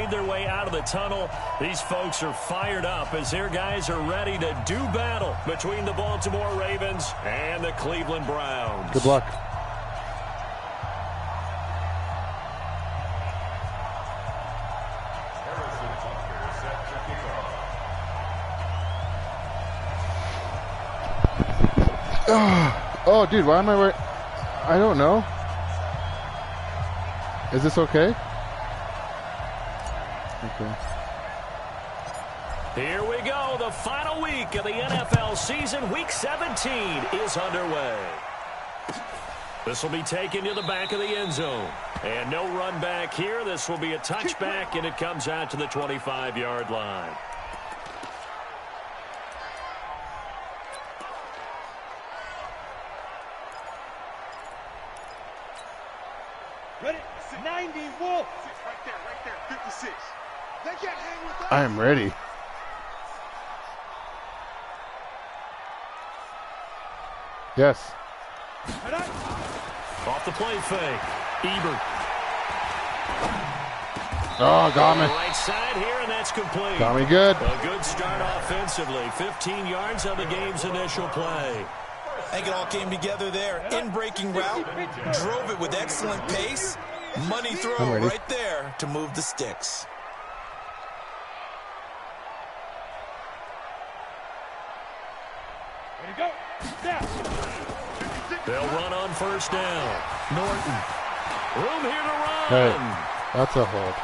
made their way out of the tunnel. These folks are fired up as their guys are ready to do battle between the Baltimore Ravens and the Cleveland Browns. Good luck. Oh, dude, why am I wearing... I don't know. Is this okay? Okay. Here we go. The final week of the NFL season. Week 17 is underway. This will be taken to the back of the end zone. And no run back here. This will be a touchback, and it comes out to the 25-yard line. Ready? 90 Wolf. Right there, 56. They can't hang with us. I am ready. Yes. Off the play fake. Ebert. Oh, got me. Right side here, and that's complete. Got me good. A good start offensively. 15 yards on the game's initial play. I think it all came together there. In-breaking route, drove it with excellent pace. Money throw right there to move the sticks. Ready to go. Snap. They'll run on first down. Norton. Room here to run. Hey, that's a hold.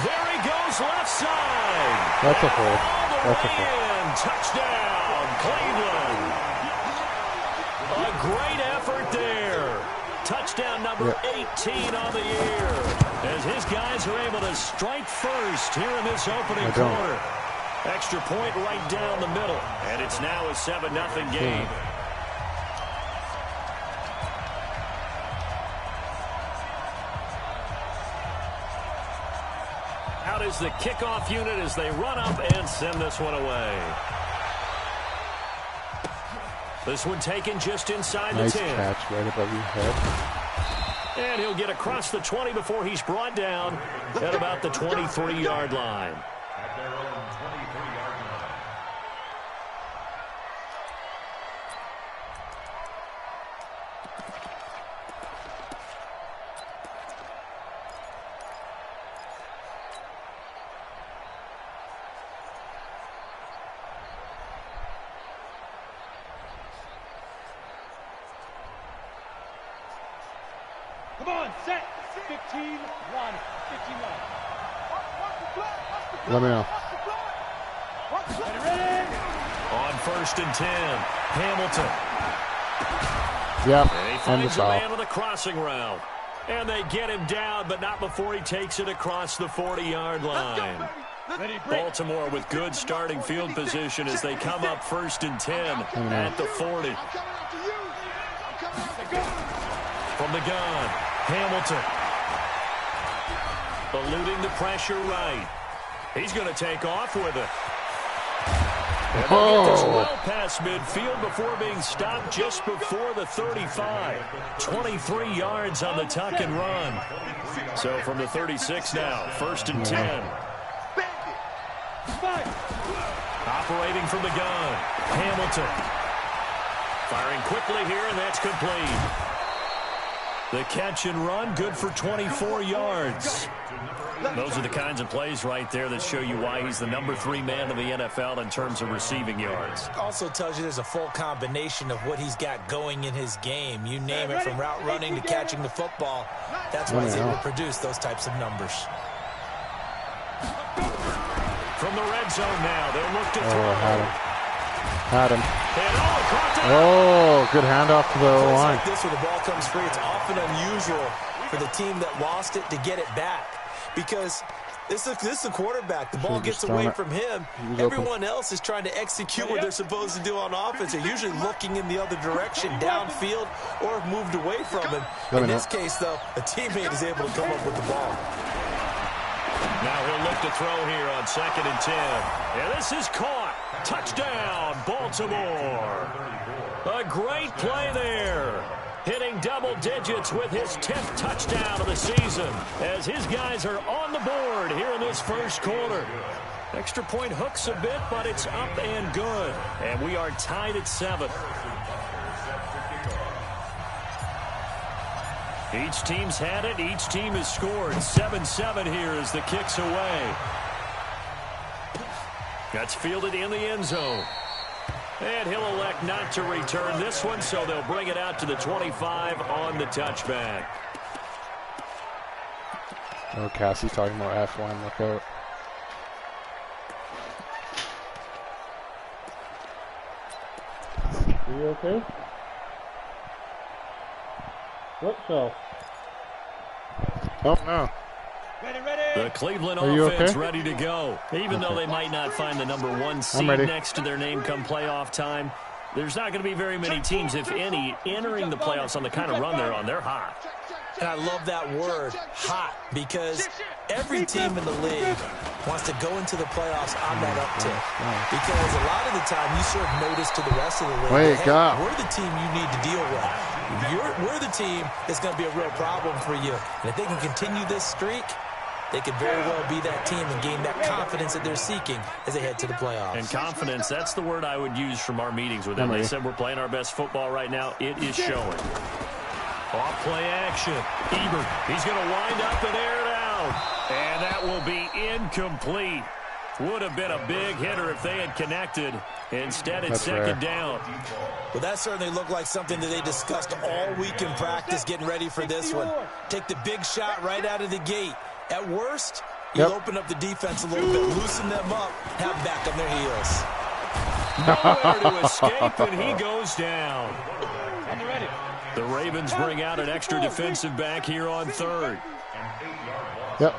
There he goes left side. That's a hold. All That's the a way hold. in. Touchdown, Cleveland. A great effort there. Touchdown number 18 on the year. As his guys are able to strike first here in this opening quarter. Extra point right down the middle. And it's now a 7-0 game. Out is the kickoff unit as they run up and send this one away. This one taken just inside the 10. Nice catch right above your head. And he'll get across the 20 before he's brought down at about the 23-yard line. At their own 23-yard line. Come on, set. 15 line. 15 line. Let me know. Ready? On first and 10, Hamilton. Yep. And he finds a man with a crossing route. And they get him down, but not before he takes it across the 40-yard line. Baltimore with good starting field position as they come up first and 10 at the 40. From the gun, Hamilton. Eluding the pressure right. He's going to take off with it. And they'll get this well past midfield before being stopped just before the 35. 23 yards on the tuck and run. So from the 36 now, first and 10. Operating from the gun, Hamilton. Firing quickly here, and that's complete. The catch and run, good for 24 yards. Those are the kinds of plays right there that show you why he's the number 3 man in the NFL in terms of receiving yards. Also tells you there's a full combination of what he's got going in his game. You name it, from route running to catching the football. That's why he's able to produce those types of numbers. From the red zone now, they'll look to throw. Had him. Oh, good handoff to the line. Like this, where the ball comes free, it's often unusual for the team that lost it to get it back, because this is a quarterback. The ball gets away from him. Everyone else is trying to execute what they're supposed to do on offense. They're usually looking in the other direction, downfield, or moved away from him. In this case, though, a teammate is able to come up with the ball. Now he'll look to throw here on second and 10. And this is caught. Touchdown, Baltimore. A great play there. hitting double digits with his 10th touchdown of the season, as his guys are on the board here in this first quarter. Extra point hooks a bit, but it's up and good. And we are tied at 7. Each team's had it. Each team has scored. 7-7 here as the kick's away. That's fielded in the end zone. And he'll elect not to return this one, so they'll bring it out to the 25 on the touchback. Oh, Cassie's talking about F1. Look out. Are you okay? What so? Oh, no. The Cleveland offense ready to go. Even though they might not find the #1 seed next to their name come playoff time, there's not going to be very many teams, if any, entering the playoffs on the kind of run they're on. They're hot. And I love that word, hot, because every team in the league wants to go into the playoffs on that uptick. Because a lot of the time you serve notice to the rest of the league. Hey, we're the team you need to deal with. We're the team that's going to be a real problem for you. And if they can continue this streak, they could very well be that team and gain that confidence that they're seeking as they head to the playoffs. And confidence, that's the word I would use from our meetings with them. They said we're playing our best football right now. It is showing. Off play action. Ebert, he's going to wind up and air it out. And that will be incomplete. Would have been a big hitter if they had connected. Instead, it's second down. Well, that certainly looked like something that they discussed all week in practice getting ready for this one. Take the big shot right out of the gate. At worst, you'll open up the defense a little bit, loosen them up, have them back on their heels. Nowhere to escape, and he goes down. The Ravens bring out an extra defensive back here on third. Yep.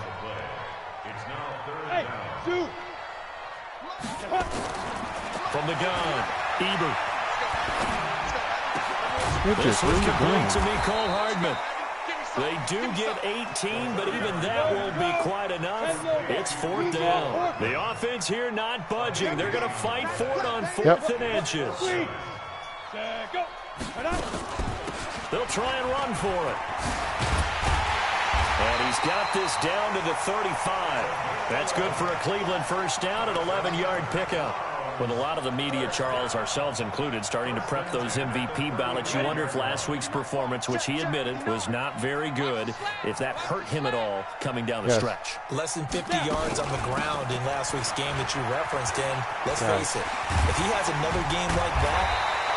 From the gun, Ebert. This one complete to Mecole Hardman. They do get 18, but even that won't be quite enough. It's fourth down. The offense here not budging. They're going to fight for it on fourth and inches. They'll try and run for it. And he's got this down to the 35. That's good for a Cleveland first down, an 11-yard pickup. With a lot of the media, Charles, ourselves included, starting to prep those MVP ballots, you wonder if last week's performance, which he admitted was not very good, if that hurt him at all coming down the stretch. Less than 50 yards on the ground in last week's game that you referenced in. Let's face it, if he has another game like that,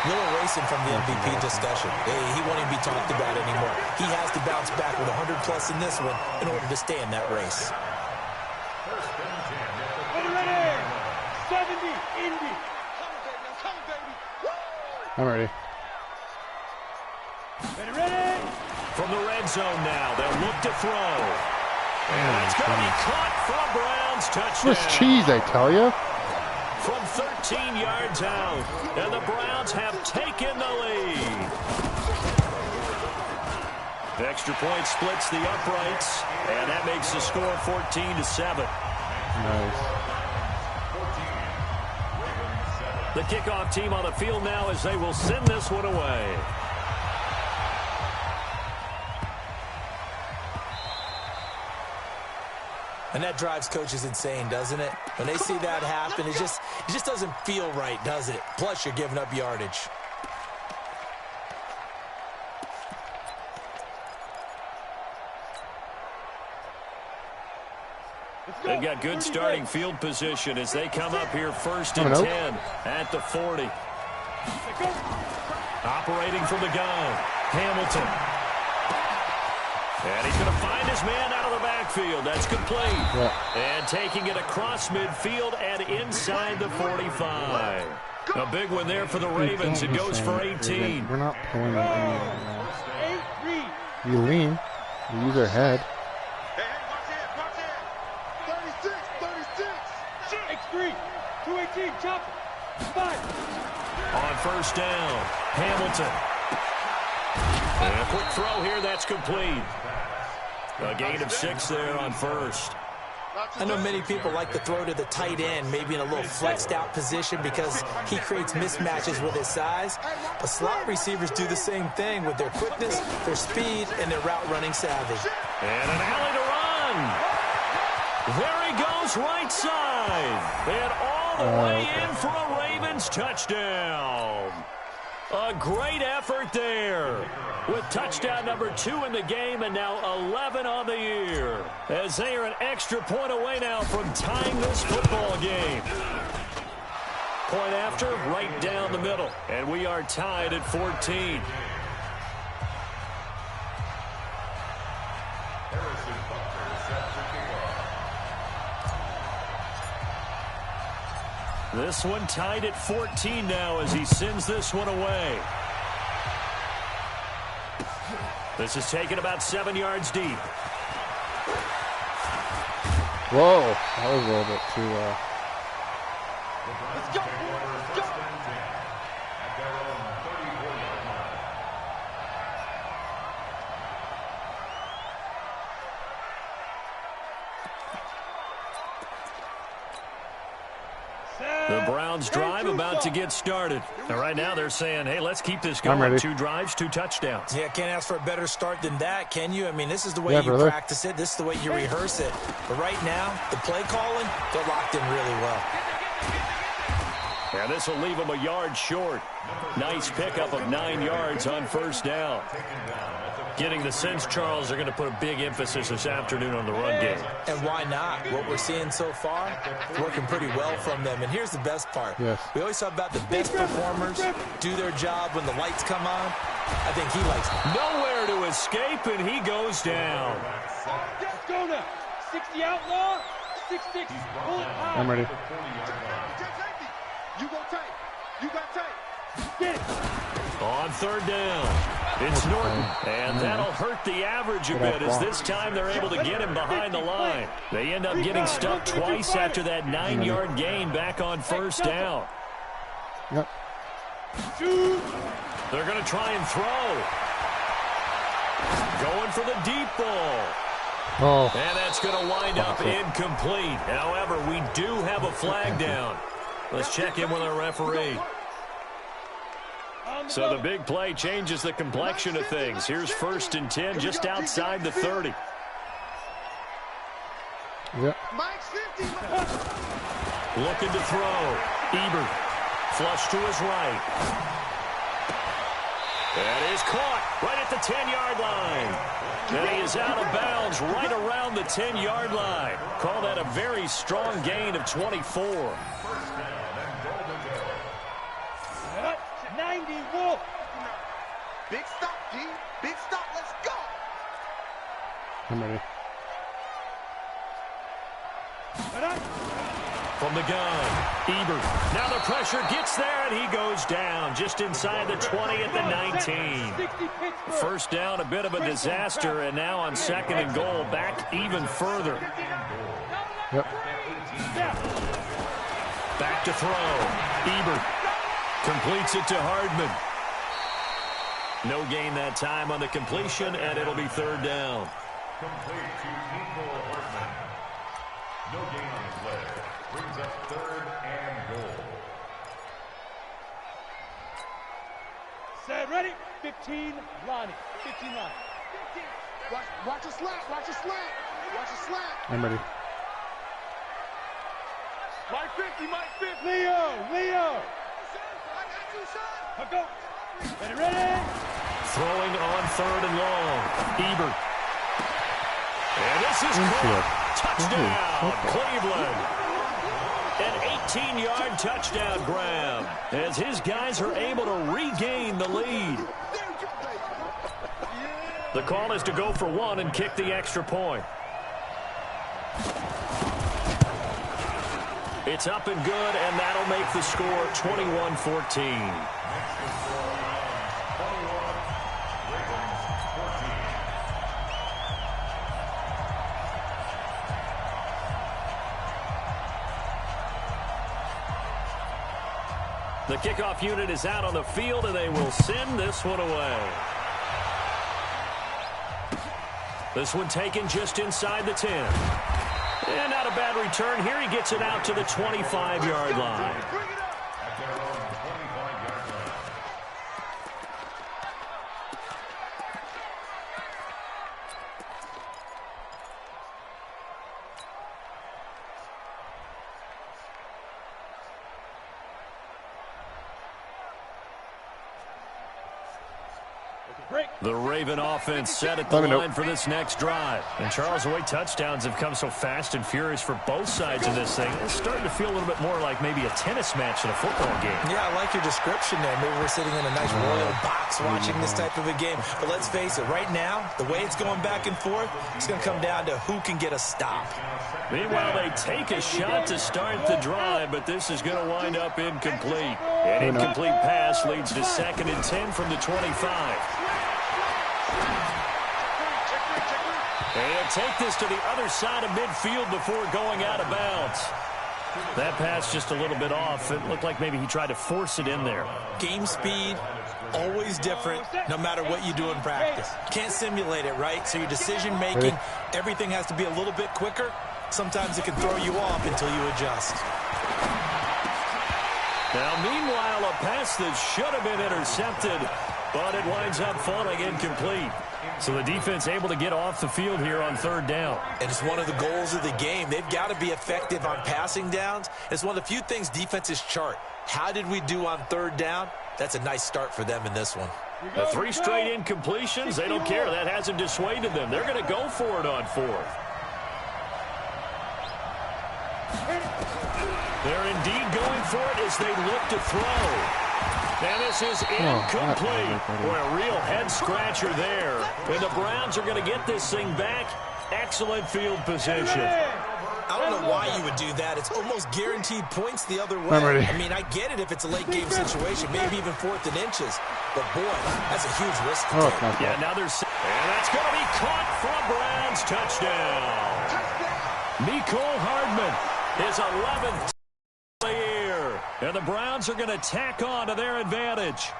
you'll erase him from the MVP discussion. He won't even be talked about anymore. He has to bounce back with 100-plus in this one in order to stay in that race. 70, Indy. I'm ready. Ready? From the red zone now, they'll look to throw. And it's going to be caught for a Browns touchdown. This cheese, I tell you. From 13 yards out, and the Browns have taken the lead. The extra point splits the uprights, and that makes the score 14-7. Nice. The kickoff team on the field now as they will send this one away. And that drives coaches insane, doesn't it? When they see that happen, it just doesn't feel right, does it? Plus, you're giving up yardage. They've got good starting field position as they come up here first and 10 at the 40. Operating from the gun, Hamilton. And he's going to find his man out of the backfield. That's complete. And taking it across midfield and inside the 45. A big one there for the Ravens. It goes for 18. We're not pulling it in. You lean. You use our head. X3, 218, chop, 5. On first down, Hamilton. And a quick throw here, that's complete. A gain of 6 there on first. I know many people like to throw to the tight end, maybe in a little flexed out position because he creates mismatches with his size. But slot receivers do the same thing with their quickness, their speed, and their route running savvy. And an alley to run. There he goes right side. And all the way in for a Ravens touchdown. A great effort there with touchdown number 2 in the game and now 11 on the year as they are an extra point away now from tying this football game. Point after, right down the middle, and we are tied at 14. This one tied at 14 now as he sends this one away. This is taken about 7 yards deep. Whoa, that was a little bit too... Let's go, let's go. The Browns drive about to get started. And right now they're saying, hey, let's keep this going. 2 drives, 2 touchdowns. Yeah, can't ask for a better start than that, can you? I mean, this is the way you practice it. This is the way you rehearse it. But right now, the play calling, they're locked in really well. Yeah, this will leave them a yard short. Nice pickup of 9 yards on first down. Getting the sense, Charles, they're going to put a big emphasis this afternoon on the run game. And why not? What we're seeing so far, working pretty well from them. And here's the best part. Yes. We always talk about the best performers do their job when the lights come on. I think he likes it. Nowhere to escape, and he goes down. Let's go now. 60 outlaw, 6-6. Pull it high. I'm ready. You go tight. You got tight. Get it. On third down, it's Norton, and that'll hurt the average a bit as this time they're able to get him behind the line. They end up getting stuck twice after that 9-yard gain back on first down. Yep. They're going to try and throw. Going for the deep ball. Oh. And that's going to wind up incomplete. However, we do have a flag down. Let's check in with our referee. So the big play changes the complexion of things. Here's 1st and 10 just outside the 30. Yep. Looking to throw. Ebert. Flush to his right. That is caught right at the 10-yard line. And he is out of bounds right around the 10-yard line. Call that a very strong gain of 24. 90 Wolf. Big stop, G. Big stop. Let's go. I'm ready. From the gun, Ebert. Now the pressure gets there, and he goes down just inside the 20 at the 19. First down, a bit of a disaster, and now on 2nd and goal, back even further. Yep. Back to throw. Ebert completes it to Hardman. No gain that time on the completion, and it'll be 3rd down. Complete to Nico Hardman. No gain on the play. Brings up 3rd and goal. Set, ready? 15, Lonnie. 15, Lonnie. Watch a slant. Watch a slant. Watch a slant. I'm ready. Mike 50, Mike 50. Leo. I got you, son. I'll go. Ready? Throwing on 3rd and long. Ebert. And this is caught. Touchdown, Cleveland. An 18-yard touchdown grab as his guys are able to regain the lead. The call is to go for 1 and kick the extra point. It's up and good, and that'll make the score 21-14. The kickoff unit is out on the field, and they will send this one away. This one taken just inside the 10. And out of a bad return here. He gets it out to the 25-yard line. At their own 25-yard line. The Raven offense set at the line for this next drive. And Charles, the way touchdowns have come so fast and furious for both sides of this thing, it's starting to feel a little bit more like maybe a tennis match in a football game. Yeah, I like your description there. Maybe we're sitting in a nice royal box watching this type of a game. But let's face it, right now, the way it's going back and forth, it's going to come down to who can get a stop. Meanwhile, they take a shot to start the drive, but this is going to wind up incomplete. An incomplete pass leads to 2nd and 10 from the 25. And he'll take this to the other side of midfield before going out of bounds. That pass just a little bit off. It looked like maybe he tried to force it in there. Game speed, always different, no matter what you do in practice. You can't simulate it, right? So your decision-making, everything has to be a little bit quicker. Sometimes it can throw you off until you adjust. Now, meanwhile, a pass that should have been intercepted, but it winds up falling incomplete. So the defense able to get off the field here on 3rd down. And it's one of the goals of the game. They've got to be effective on passing downs. It's one of the few things defenses chart. How did we do on 3rd down? That's a nice start for them in this one. The 3 straight incompletions, they don't care. That hasn't dissuaded them. They're going to go for it on 4th. They're indeed going for it as they look to throw. And this is incomplete. Boy, a real head-scratcher there. And the Browns are going to get this thing back. Excellent field position. I don't know why you would do that. It's almost guaranteed points the other way. I mean, I get it if it's a late-game situation, maybe even 4th and inches. But, boy, that's a huge risk to take. Yeah, now there's... And that's going to be caught for a Browns touchdown. Mecole Hardman, his 11th of the year. And the Browns are going to tack on to their advantage.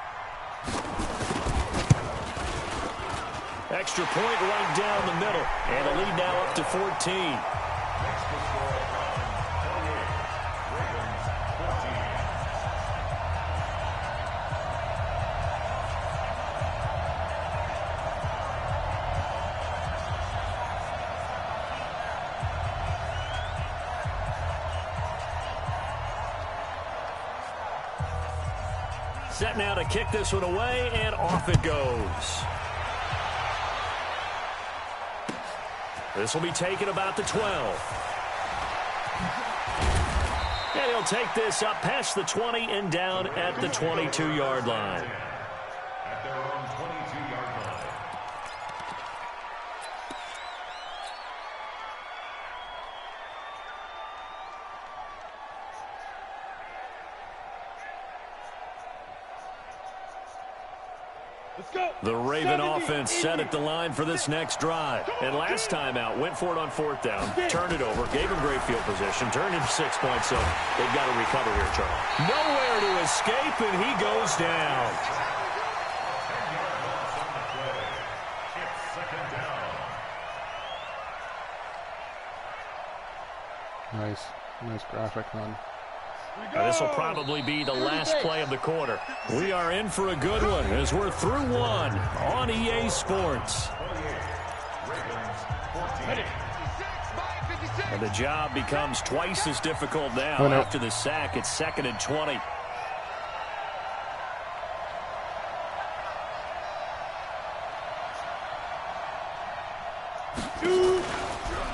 Extra point right down the middle. And the lead now up to 14. Set now to kick this one away, and off it goes. This will be taken about the 12. And he'll take this up past the 20 and down at the 22-yard line. At their own 22-yard line. The Raven offense set at the line for this next drive. And last time out, went for it on 4th down, turned it over, gave him great field position, turned into 6 points, so they've got to recover here, Charles. Nowhere to escape, and he goes down. 10-yard loss on the play. It's 2nd down. Nice graphic run. This will probably be the last play of the quarter. We are in for a good one as we're through one on EA Sports. And the job becomes twice as difficult now after the sack. It's 2nd and 20.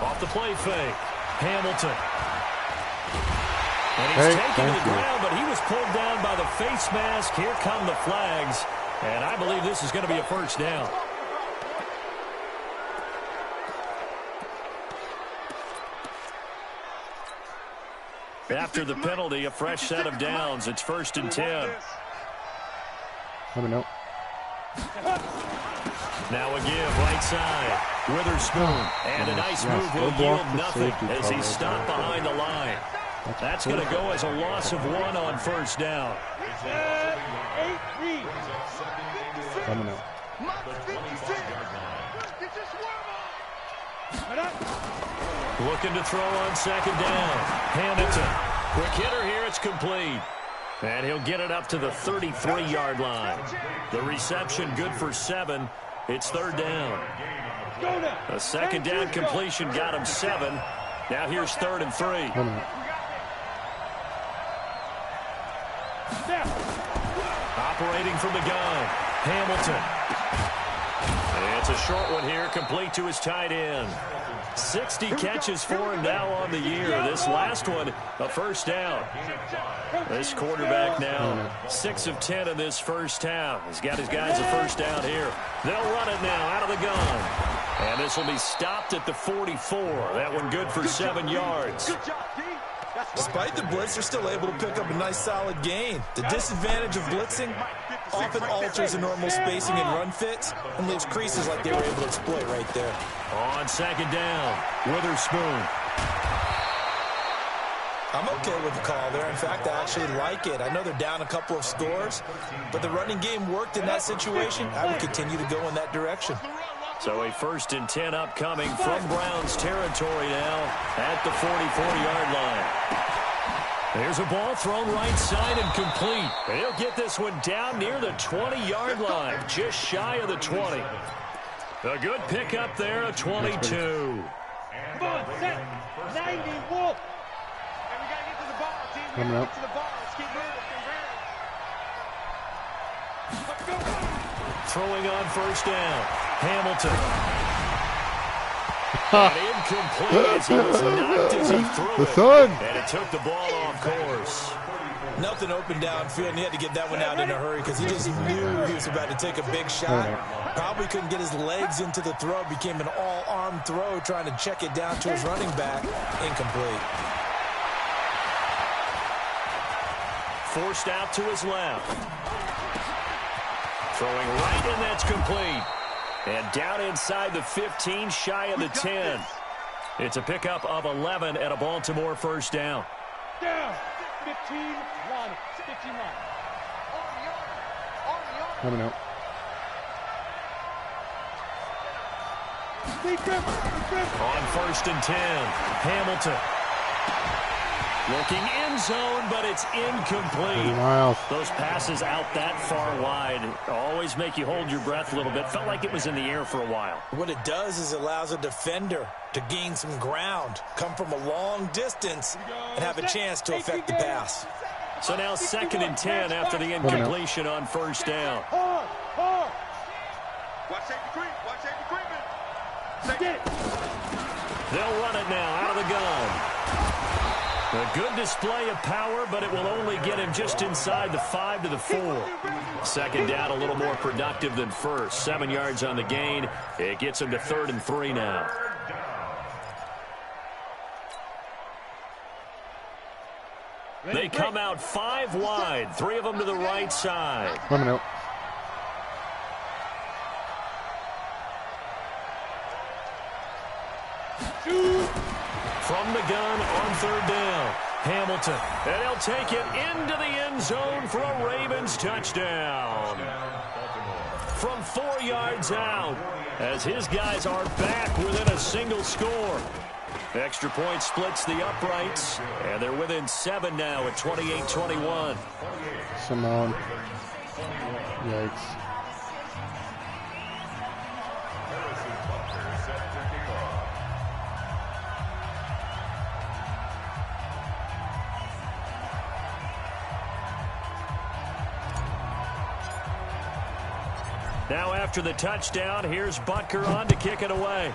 Off the play fake. Hamilton. And he's taken to the ground, but he was pulled down by the face mask. Here come the flags. And I believe this is going to be a 1st down. After the penalty, a fresh set of downs. It's 1st and 10. Now a give, right side. Witherspoon. And a nice move will yield nothing as he's stopped behind the line. That's going to go as a loss of 1 on 1st down. Looking to throw on second down. Hamilton. Quick hitter here. It's complete. And he'll get it up to the 33-yard line. The reception good for 7. It's third down. A second down completion got him 7. Now here's 3rd and 3. Operating from the gun. Hamilton. It's a short one here, complete to his tight end. 60 catches for him now on the year. This last one, a first down. This quarterback now 6 of 10 in this first half. He's got his guys a first down here. They'll run it now out of the gun. And this will be stopped at the 44. That one good for 7 yards. Despite the blitz, they're still able to pick up a nice solid gain. The disadvantage of blitzing often alters the normal spacing and run fits and leaves creases like they were able to exploit right there. On second down, Witherspoon. I'm okay with the call there. In fact, I actually like it. I know they're down a couple of scores, but the running game worked in that situation. I would continue to go in that direction. So a 1st and 10 upcoming from Browns territory now at the 44-yard line. There's a ball thrown right side and complete. He'll get this one down near the 20-yard line, just shy of the 20. A good pickup there, a 22. Come on, set. 90, Wolf. And we got to get to the ball, team. We got to get to the ball. Let's keep moving. Let's go. Throwing on first down. Hamilton. And incomplete as he was knocked as he threw it. And it took the ball off course. Nothing open downfield, and he had to get that one out in a hurry because he just knew he was about to take a big shot. Probably couldn't get his legs into the throw. Became an all-arm throw trying to check it down to his running back. Incomplete. Forced out to his left. Throwing right, and that's complete. And down inside the 15, shy of the 10. It's a pickup of 11 and a Baltimore first down. Down. 15, 1, 59. Coming out. On 1st and 10, Hamilton. Looking end zone, but it's incomplete. Those passes out that far wide always make you hold your breath a little bit. Felt like it was in the air for a while. What it does is it allows a defender to gain some ground, come from a long distance, and have a chance to affect the pass. So now 2nd and 10 after the incompletion on first down. Watch safety creep. Watch safety creeping. They'll run it now out of the gun. A good display of power, but it will only get him just inside the 5 to the 4. Second down, a little more productive than first. 7 yards on the gain. It gets him to 3rd and 3 now. They come out 5 wide, 3 of them to the right side. Coming out. From the gun on 3rd down, Hamilton. And he'll take it into the end zone for a Ravens touchdown. From 4 yards out, as his guys are back within a single score. Extra point splits the uprights, and they're within 7 now at 28-21. Simone. Yikes. Now after the touchdown, here's Butker on to kick it away.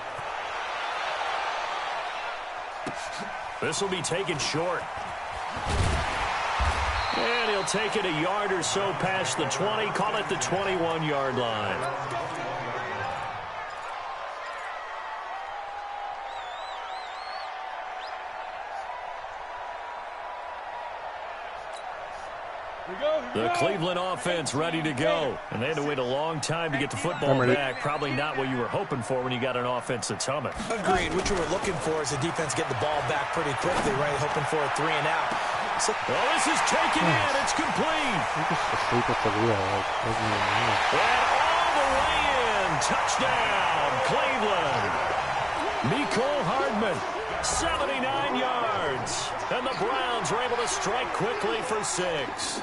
This will be taken short. And he'll take it a yard or so past the 20, call it the 21-yard line. The Cleveland offense ready to go. And they had to wait a long time to get the football back. Probably not what you were hoping for when you got an offense that's humming. Agreed. What you were looking for is the defense get the ball back pretty quickly, right? Hoping for a 3 and out. So well, this is taken in. It's complete. You're just asleep at the wheel. Like, doesn't even matter. And all the way in. Touchdown, Cleveland. Mecole Hardman 79 yards. And the Browns are able to strike quickly for 6.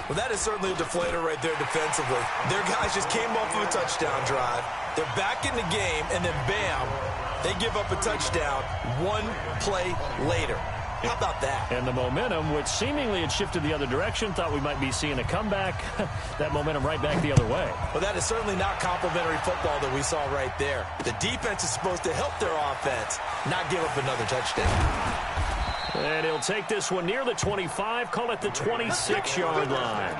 Well, that is certainly a deflator right there defensively. Their guys just came off of a touchdown drive. They're back in the game, and then bam, they give up a touchdown 1 play later. How about that? And the momentum, which seemingly had shifted the other direction, thought we might be seeing a comeback. That momentum right back the other way. Well, that is certainly not complimentary football that we saw right there. The defense is supposed to help their offense, not give up another touchdown. And he'll take this one near the 25, call it the 26-yard line.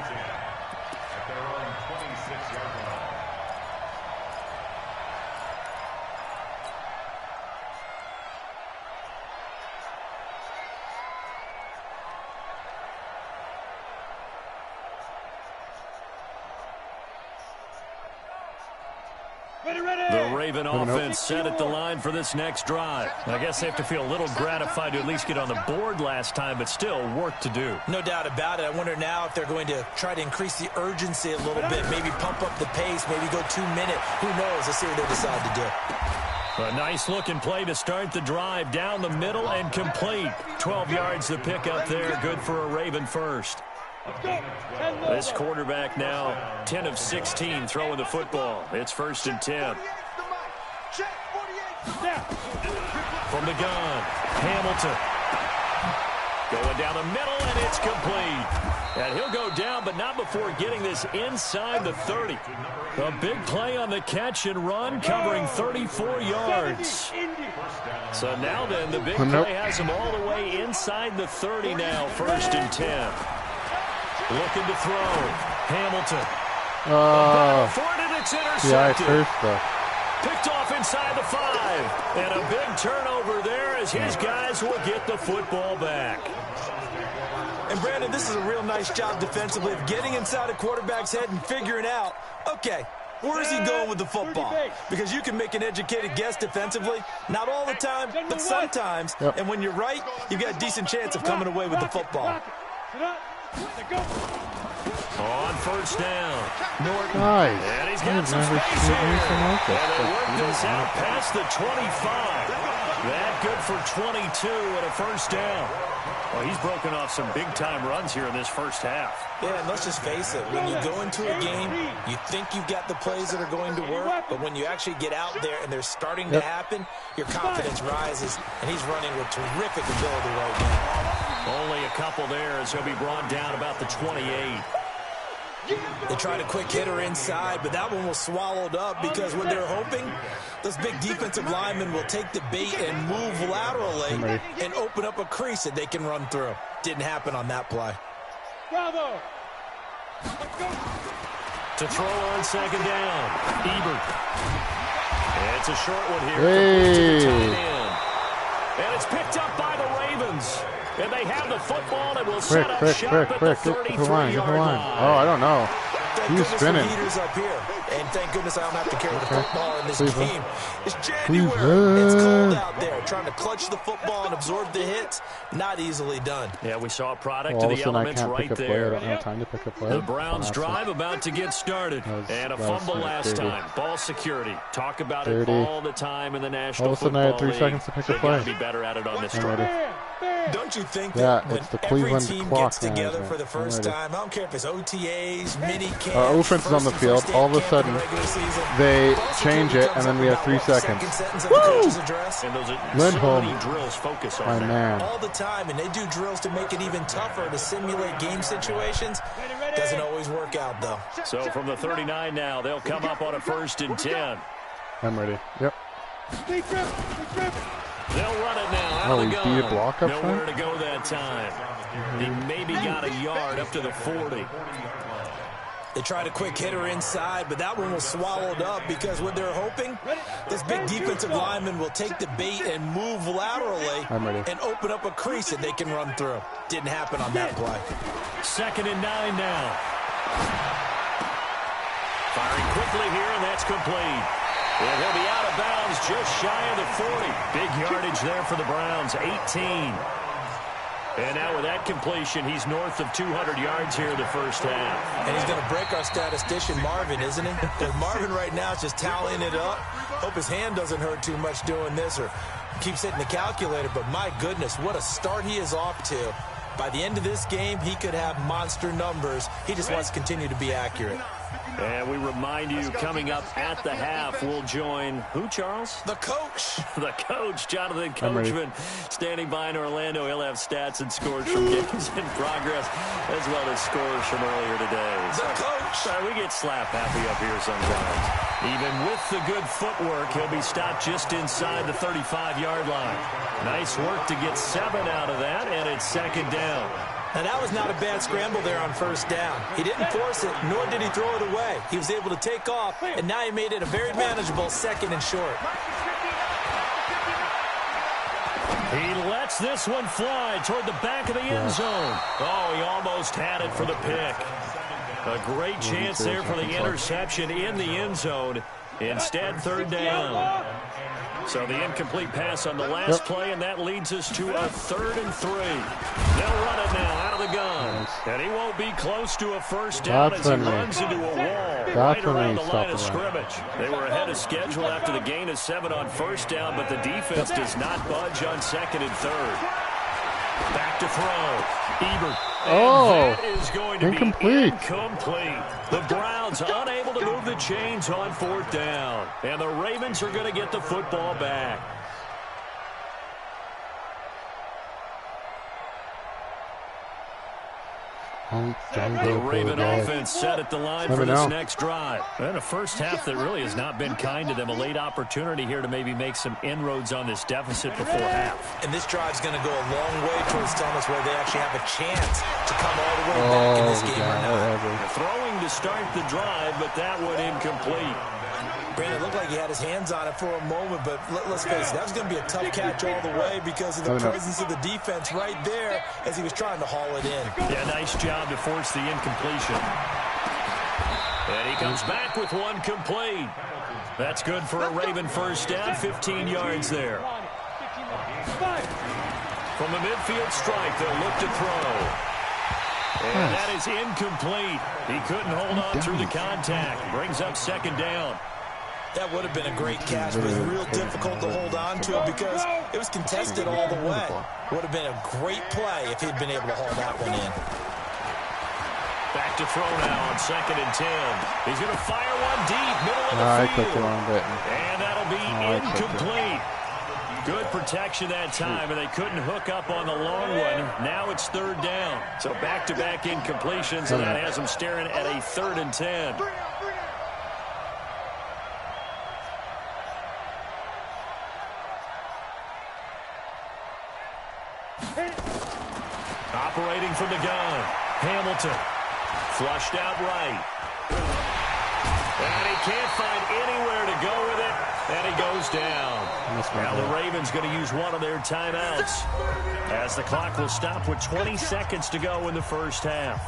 The Raven offense set at the line for this next drive. I guess they have to feel a little gratified to at least get on the board last time, but still work to do. No doubt about it. I wonder now if they're going to try to increase the urgency a little bit, maybe pump up the pace, maybe go 2-minute. Who knows? Let's see what they decide to do. A nice-looking play to start the drive down the middle and complete. 12 yards to pick up there. Good for a Raven first. This quarterback now 10 of 16 throwing the football. It's 1st and 10. From the gun, Hamilton. Going down the middle, and it's complete. And he'll go down, but not before getting this inside the 30. A big play on the catch and run, covering 34 yards. So now then, the big play has him all the way inside the 30 now, 1st and 10. Looking to throw. Hamilton. It's intercepted. Yeah, I first though. Picked off inside the 5. And a big turnover there as his guys will get the football back. And Brandon, this is a real nice job defensively of getting inside a quarterback's head and figuring out, okay, where is he going with the football? Because you can make an educated guess defensively. Not all the time, but sometimes. Yep. And when you're right, you've got a decent chance of coming away with the football. On 1st down. Norton. Nice. And he's got some space here. And they work this out past the 25. That good for 22 and a 1st down. Well, he's broken off some big-time runs here in this first half. Yeah, and let's just face it. When you go into a game, you think you've got the plays that are going to work, but when you actually get out there and they're starting to happen, your confidence rises, and he's running with terrific ability right now. Only a couple there as he'll be brought down about the 28. They tried a quick hitter inside, but that one was swallowed up because what they're hoping, those big defensive linemen will take the bait and move laterally and open up a crease that they can run through. Didn't happen on that play. Bravo. To throw on 2nd down, Ebert. It's a short one here. Hey. To the tight end. And it's picked up by the Ravens. And they have the football and will set up shop at the 33-yard line. Oh, I don't know. He's spinning. Heaters up here. And thank goodness I don't have to carry the football in this game. It's January. It's cold out there. Trying to clutch the football and absorb the hits, not easily done. Yeah, we saw a product of the elements right there. I don't have time to pick a play. The Browns drive about to get started. And a fumble last time. Ball security. Talk about it all the time in the National Football League. I had 3 seconds to pick a play. They got to be better at it on this drive. Don't you think that when every Cleveland team clock gets together for the first time, I don't care if it's OTAs, mini camp, our offense is on the field. All of a sudden, they change it, and then we have 3 seconds. Woo! And those Lindholm, drills focus on my that. man. All the time, and they do drills to make it even tougher to simulate game situations. Doesn't always work out, though. So from the 39 now, they'll come up on a 1st and 10. I'm ready. Yep. They'll run it now out of the gun. Beat a block up Nowhere to go that time. He maybe got a yard up to the 40. They tried a quick hitter inside, but that one was swallowed up because what they're hoping, this big defensive lineman will take the bait and move laterally and open up a crease that they can run through. Didn't happen on that play. 2nd and 9 now. Firing quickly here, and that's complete. And he'll be out of bounds just shy of the 40. Big yardage there for the Browns, 18. And now with that completion, he's north of 200 yards here in the first half. And he's going to break our statistician, Marvin, isn't he? Because Marvin right now is just tallying it up. Hope his hand doesn't hurt too much doing this or keeps hitting the calculator. But my goodness, what a start he is off to. By the end of this game, he could have monster numbers. He just wants to continue to be accurate. And we remind you, coming up at the half, we'll join who, Charles? The coach. The coach, Jonathan Coachman, standing by in Orlando. He'll have stats and scores from games in progress, as well as scores from earlier today. The coach. We get slap happy up here sometimes. Even with the good footwork, he'll be stopped just inside the 35-yard line. Nice work to get 7 out of that, and it's second down. Now, that was not a bad scramble there on first down. He didn't force it, nor did he throw it away. He was able to take off, and now he made it a very manageable second and short. He lets this one fly toward the back of the end zone. Oh, he almost had it for the pick. A great chance there for the interception in the end zone. Instead, third down. So the incomplete pass on the last play, and that leads us to a 3rd and 3. They'll run it now out of the gun. And he won't be close to a first down as he runs into a wall right around the line of scrimmage. They were ahead of schedule after the gain of 7 on first down, but the defense does not budge on 2nd and 3rd. Back to throw. Ebert. And that is going to be incomplete. The Browns unable to move the chains on 4th down. And the Ravens are going to get the football back. The Raven offense set at the line for this next drive. And a first half that really has not been kind to them. A late opportunity here to maybe make some inroads on this deficit before half. And this drive's going to go a long way towards telling us whether they actually have a chance to come all the way back in this game or not. Throwing to start the drive, but that one incomplete. Brandon, it looked like he had his hands on it for a moment, but let's face it, that was going to be a tough catch all the way because of the presence of the defense right there as he was trying to haul it in. Yeah, nice job to force the incompletion. And he comes back with one complete. That's good for a Raven first down, 15 yards there. From the midfield strike, they'll look to throw. And that is incomplete. He couldn't hold on through the contact. Brings up second down. That would have been a great catch, but it was real difficult to hold on to it because it was contested all the way. Would have been a great play if he'd been able to haul that one in. Back to throw now on 2nd and 10. He's going to fire one deep, middle of the field. And that'll be incomplete. Good protection that time, and they couldn't hook up on the long one. Now it's 3rd down. So back-to-back incompletions, and that has them staring at a 3rd and 10. Operating from the gun, Hamilton. Flushed out right. And he can't find anywhere to go with it, and he goes down. Now the Ravens going to use one of their timeouts as the clock will stop with 20 seconds to go in the first half.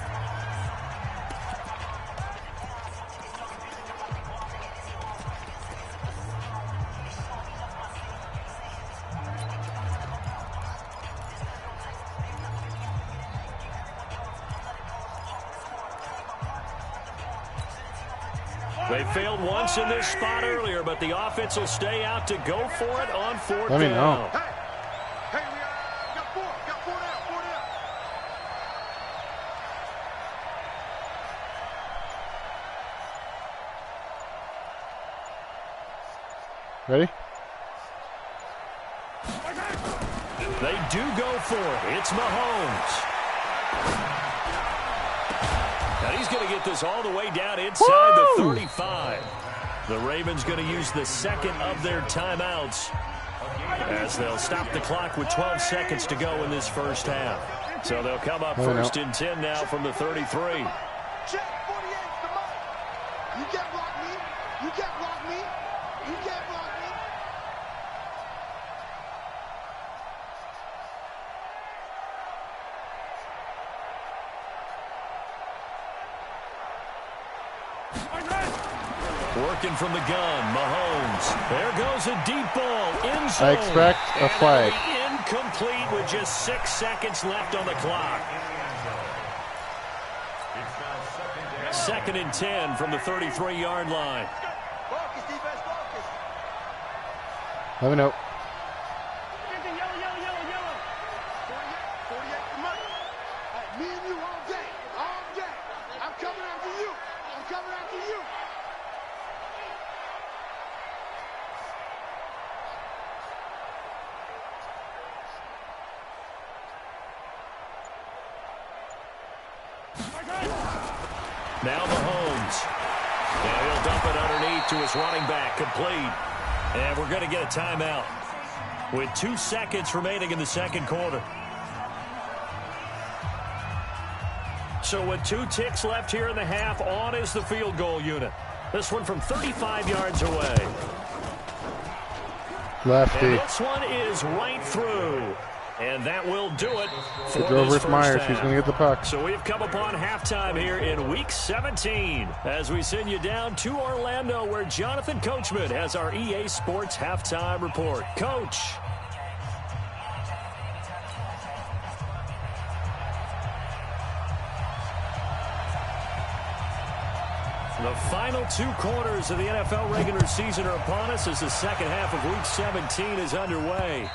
They failed once in this spot earlier, but the offense will stay out to go for it on 4th down. Hey, we got 4 down, 4 down. Ready? They do go for it. It's Mahomes. And he's going to get this all the way down inside the 35. The Ravens going to use the second of their timeouts as they'll stop the clock with 12 seconds to go in this first half. So they'll come up 1st and 10 now from the 33. Check 48, come on. You can't block me. You can't block me. You can't block me. Working from the gun, Mahomes. There goes a deep ball. In zone. I expect a flag. Incomplete with just 6 seconds left on the clock. Second and 10 from the 33-yard line. Focus, defense, focus. Let me know. 48, come on. All right, me and you all day. All day. I'm coming after you. I'm coming after you. Now Mahomes. And he'll dump it underneath to his running back, complete. And we're going to get a timeout with 2 seconds remaining in the second quarter. So with 2 ticks left here in the half, on is the field goal unit. This one from 35 yards away. Lefty. And this one is right through. And that will do it for Goodrow this versus first Myers. half. He's going to get the puck. So we've come upon halftime here in Week 17 as we send you down to Orlando where Jonathan Coachman has our EA Sports halftime report. Coach. The final 2 quarters of the NFL regular season are upon us as the second half of Week 17 is underway.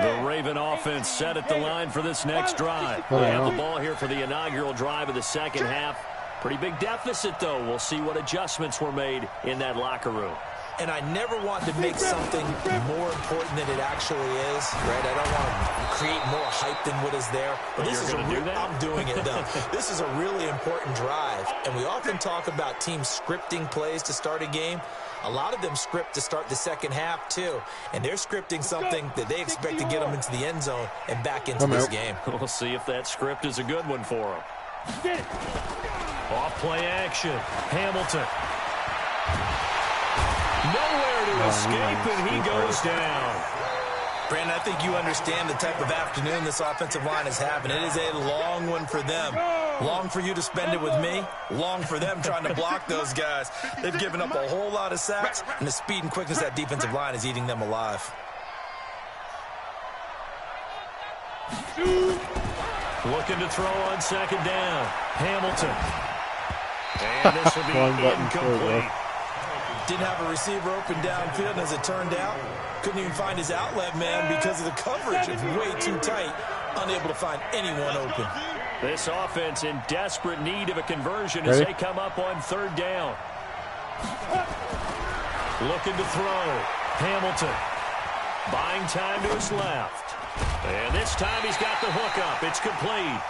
The Raven offense set at the line for this next drive. They have the ball here for the inaugural drive of the second half. Pretty big deficit, though. We'll see what adjustments were made in that locker room. And I never want to make something more important than it actually is, right? I don't want to create more hype than what is there. But this is I'm doing it, though. This is a really important drive. And we often talk about teams scripting plays to start a game. A lot of them script to start the second half, too. And they're scripting something that they expect to get them into the end zone and back into this game. We'll see if that script is a good one for them. Off play action. Hamilton. Nowhere to escape, and he goes down. Brandon, I think you understand the type of afternoon this offensive line is having. It is a long one for them. Long for you to spend it with me. Long for them trying to block those guys. They've given up a whole lot of sacks, and the speed and quickness of that defensive line is eating them alive. Looking to throw on second down. Hamilton. And this will be incomplete. Didn't have a receiver open downfield, and as it turned out, couldn't even find his outlet man because of the coverage. It's way too tight, unable to find anyone open. This offense in desperate need of a conversion as they come up on third down. Looking to throw. Hamilton. Buying time to his left. And this time he's got the hook up. It's complete.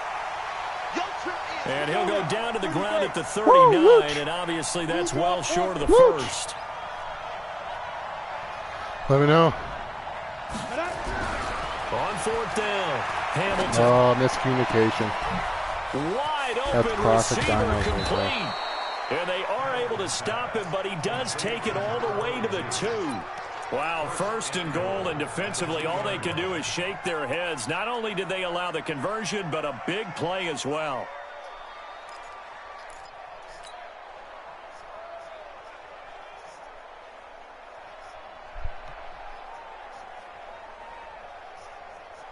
And he'll go down to the ground at the 39, and obviously that's well short of the first. Let me know. On fourth down, Hamilton. Oh, miscommunication. Wide open receiver complete. And they are able to stop him, but he does take it all the way to the 2. Wow, first and goal, and defensively all they can do is shake their heads. Not only did they allow the conversion, but a big play as well.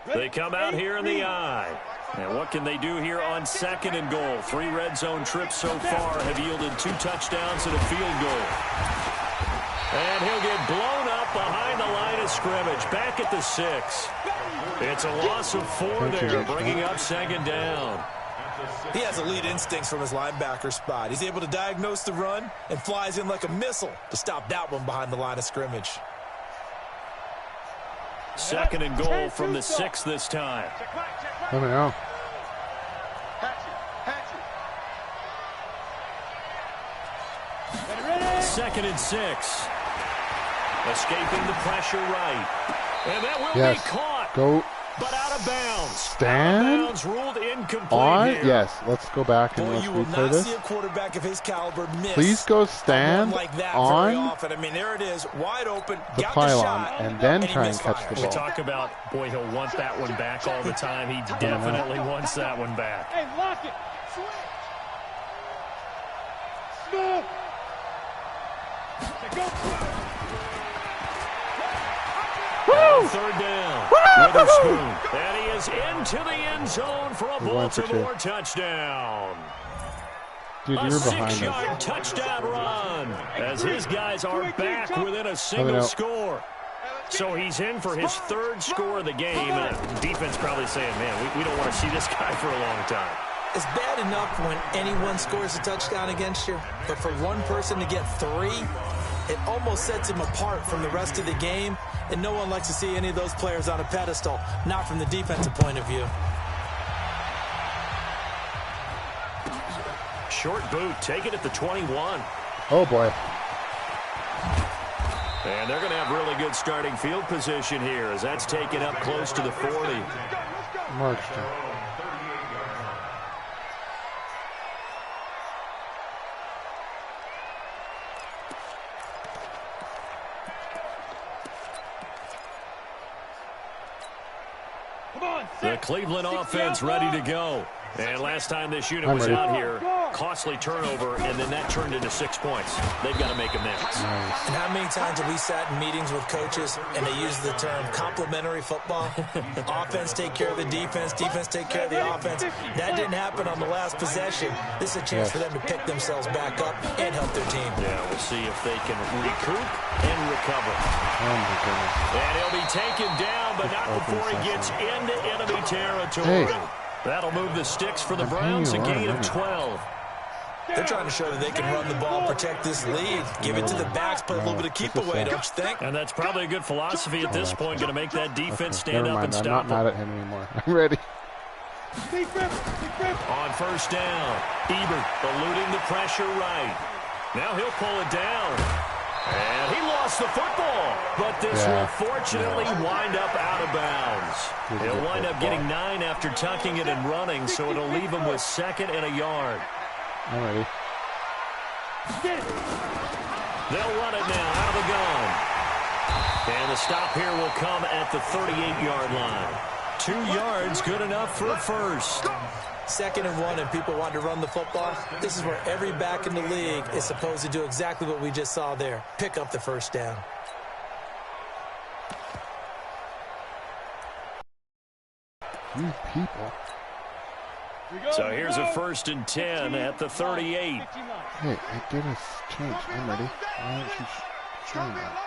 They come out here in the eye. And what can they do here on second and goal? 3 red zone trips so far have yielded 2 touchdowns and a field goal. And he'll get blown up behind the line of scrimmage. Back at the 6. It's a loss of 4 there, bringing up second down. He has elite instincts from his linebacker spot. He's able to diagnose the run and flies in like a missile to stop that one behind the line of scrimmage. Second and goal from the 6 this time. Let me know. Second and 6. Escaping the pressure right. And that will be caught. Go. but out of bounds. Stand? Out of bounds, ruled incomplete On? here. Yes, let's go back and Boy, let's you will replay not this. see a quarterback of his caliber miss. Please go stand like that on very often. I mean, there it is, wide open, the got pylon the shot, and then and he try and catch the misfires. We ball. talk about, boy, he'll want that one back all the time. He definitely wants that one back. Hey, lock it. Switch. Smooth. Go. On third down, Witherspoon. And he is into the end zone for a Baltimore touchdown. Dude, A you're behind us. 6-yard touchdown run as his guys are back within a single score. So he's in for his third score of the game. Defense probably saying, man, we don't want to see this guy for a long time. It's bad enough when anyone scores a touchdown against you, but for one person to get 3, it almost sets him apart from the rest of the game, and no one likes to see any of those players on a pedestal, not from the defensive point of view. Short boot, take it at the 21. Oh, boy. And they're going to have really good starting field position here as that's taken up close to the 40. Marched. The Cleveland offense ready to go. And last time this unit was out here, costly turnover, and then that turned into 6 points. They've got to make amends. Nice. And how many times have we sat in meetings with coaches and they use the term complementary football? Offense take care of the defense, defense take care of the offense. That didn't happen on the last possession. This is a chance for them to pick themselves back up and help their team. Yeah, we'll see if they can recoup and recover. Oh, my goodness. And he'll be taken down, but not before he gets into enemy territory. Hey. That'll move the sticks for the Browns, a gain of 12. They're trying to show that they can run the ball, protect this lead, give it to the backs, play a little bit of keep away, don't you think? And that's probably a good philosophy at this point, going to make that defense stand up and I'm stop not mad at him anymore. I'm ready. On first down, Ebert eluding the pressure right. Now he'll pull it down. And he lost the football, but this will fortunately wind up out of bounds. He'll wind up getting 9 after tucking it and running, so it'll leave him with 2nd and a yard. I'm ready. They'll run it now out of the gun. And the stop here will come at the 38-yard line. 2 yards, good enough for a first. 2nd and 1 and people want to run the football. This is where every back in the league is supposed to do exactly what we just saw there. Pick up the first down. You people. So here's a 1st and 10 at the 38. Hey, I did a change. I'm ready. Why don't you change that?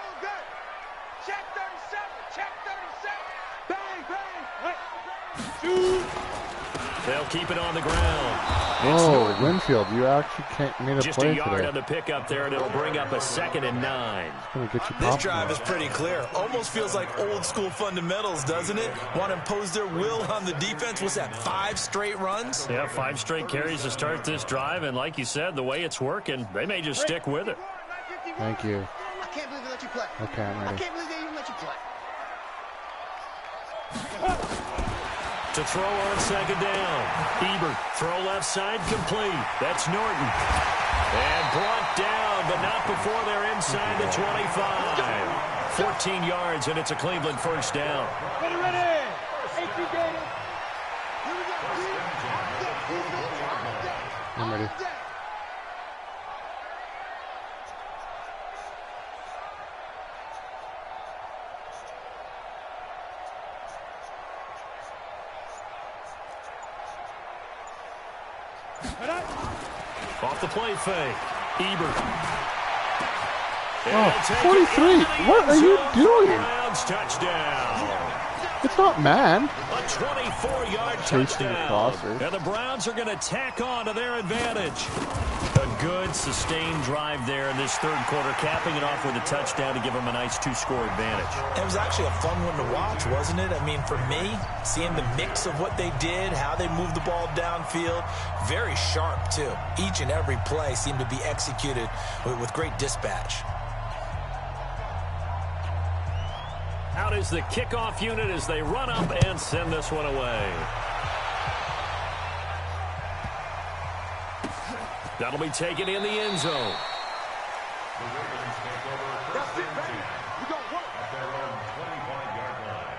Check 37. Check 37. Bang, bang. They'll keep it on the ground. Oh, Winfield, you actually made a Just play a yard today. on the pickup there, and it'll bring up a 2nd and 9. It's gonna get you This popcorn. drive is pretty clear. Almost feels like old school fundamentals, doesn't it? Want to impose their will on the defense. What's that, 5 straight runs? Yeah, 5 straight carries to start this drive, and like you said, the way it's working, they may just stick with it. Thank you. I can't believe they let you play. Okay, I'm I ready. can't believe they even let you play. To throw on 2nd down. Ebert, throw left side, complete. That's Norton. And brought down, but not before they're inside the 25. 14 yards, and it's a Cleveland first down. Ready, ready. 18 Gators. I'm ready. Off the play fake. Ebert. Oh, 43. What are you doing? Browns touchdown. It's not man. A 24-yard Chasing touchdown. crosser. And the Browns are going to tack on to their advantage. A good, sustained drive there in this third quarter, capping it off with a touchdown to give them a nice 2-score advantage. It was actually a fun one to watch, wasn't it? I mean, for me, seeing the mix of what they did, how they moved the ball downfield, very sharp, too. Each and every play seemed to be executed with great dispatch. Out is the kickoff unit as they run up and send this one away. That'll be taken in the end zone. The Ravens take over first and 10 at their own 25-yard line.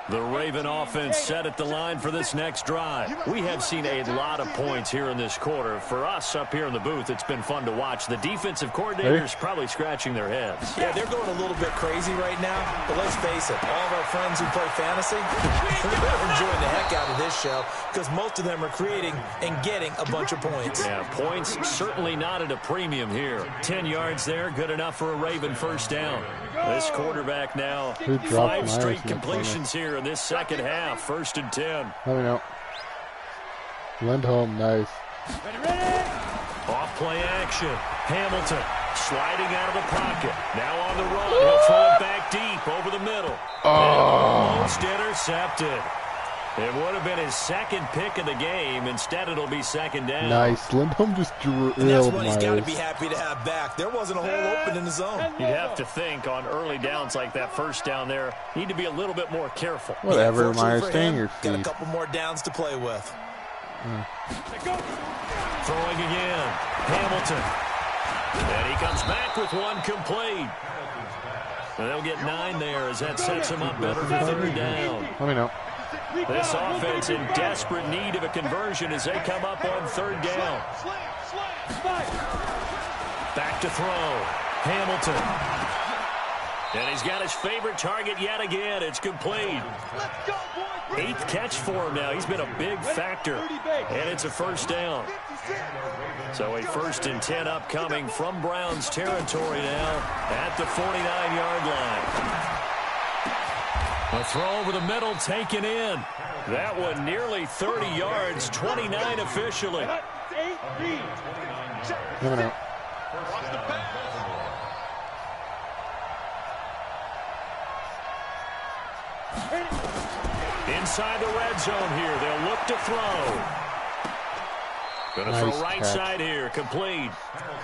The Raven offense set at the line for this next drive. We have seen a lot of points here in this quarter. For us up here in the booth, it's been fun to watch. The defensive coordinators probably scratching their heads. Yeah, they're going a little bit crazy right now. But let's face it, all of our friends who play fantasy, they're enjoying the heck out of this show because most of them are creating and getting a bunch of points. Yeah, points certainly not at a premium here. 10 yards there, good enough for a Raven first down. This quarterback now, 5 straight completions here in this second half. 1st and 10. Let me know. Lindholm, nice. Off play action. Hamilton sliding out of the pocket. Now on the run. He'll throw it back deep over the middle. Almost intercepted. It would have been his second pick of the game. Instead, it'll be second down. Nice. Lindholm just drilled and that's what he's got to Myers. be happy to have back. There wasn't a hole open in the zone. You'd have to think on early downs like that first down there, need to be a little bit more careful. Whatever, Myers, stay in your Got a feet. couple more downs to play with. Throwing again. Hamilton. And he comes back with one complete. And they'll get 9 there as that sets him up better for 3rd down. Let me know. This offense in desperate need of a conversion as they come up on 3rd down. Back to throw. Hamilton. And he's got his favorite target yet again. It's complete. 8th catch for him now. He's been a big factor. And it's a first down. So a 1st and 10 upcoming from Browns territory now at the 49-yard line. A throw over the middle taken in. That one nearly 30 yards, 29 officially. Let me know. Inside the red zone here. They'll look to throw. Going to throw right side here. Complete.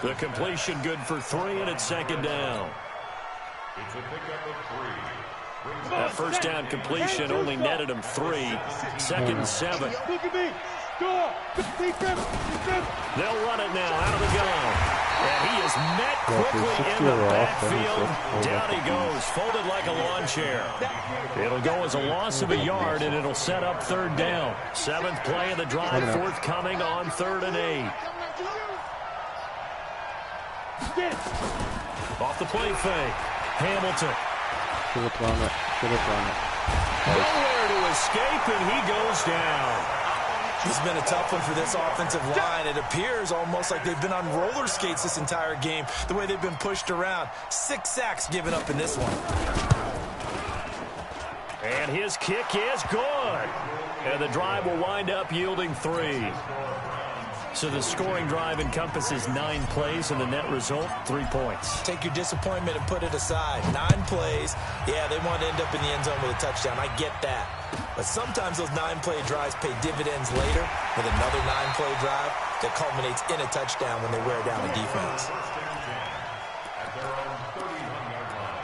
The completion good for 3, and it's 2nd down. It's a pickup of 3. That first down completion only netted him 3. 2nd and 7. They'll run it now out of the gun. And he is met quickly in the backfield. Down he goes, folded like a lawn chair. It'll go as a loss of a yard, and it'll set up 3rd down. 7th play of the drive, forthcoming on 3rd and 8. Off the play fake. Hamilton. Should have thrown it. Should have thrown it. Nowhere to escape, and he goes down. It's been a tough one for this offensive line. It appears almost like they've been on roller skates this entire game, the way they've been pushed around. 6 sacks given up in this one. And his kick is good. And the drive will wind up yielding 3. So the scoring drive encompasses 9 plays, and the net result, 3 points. Take your disappointment and put it aside. 9 plays. Yeah, they want to end up in the end zone with a touchdown. I get that. But sometimes those 9-play drives pay dividends later with another 9-play drive that culminates in a touchdown when they wear down the defense. At their own 31-yard line.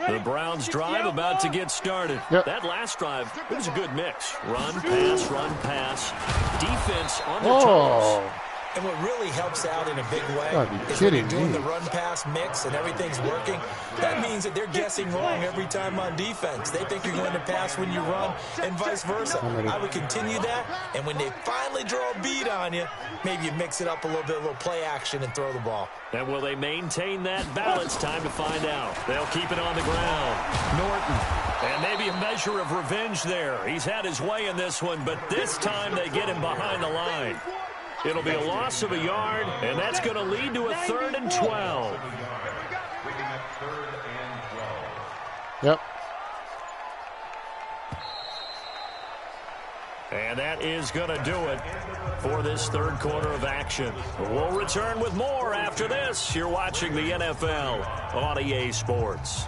The Browns drive about to get started. That last drive, it was a good mix. Run, pass. Defense on their toes. And what really helps out in a big way is when you're doing the run-pass mix and everything's working. That means that they're guessing wrong every time on defense. They think you're going to pass when you run and vice versa. I would continue that, and when they finally draw a beat on you, maybe you mix it up a little play action and throw the ball. And will they maintain that balance? Time to find out. They'll keep it on the ground. Norton. And maybe a measure of revenge there. He's had his way in this one, but this time they get him behind the line. It'll be a loss of a yard, and that's going to lead to a 3rd and 12. Picking up 3rd Yep. And that is going to do it for this third quarter of action. We'll return with more after this. You're watching the NFL on EA Sports.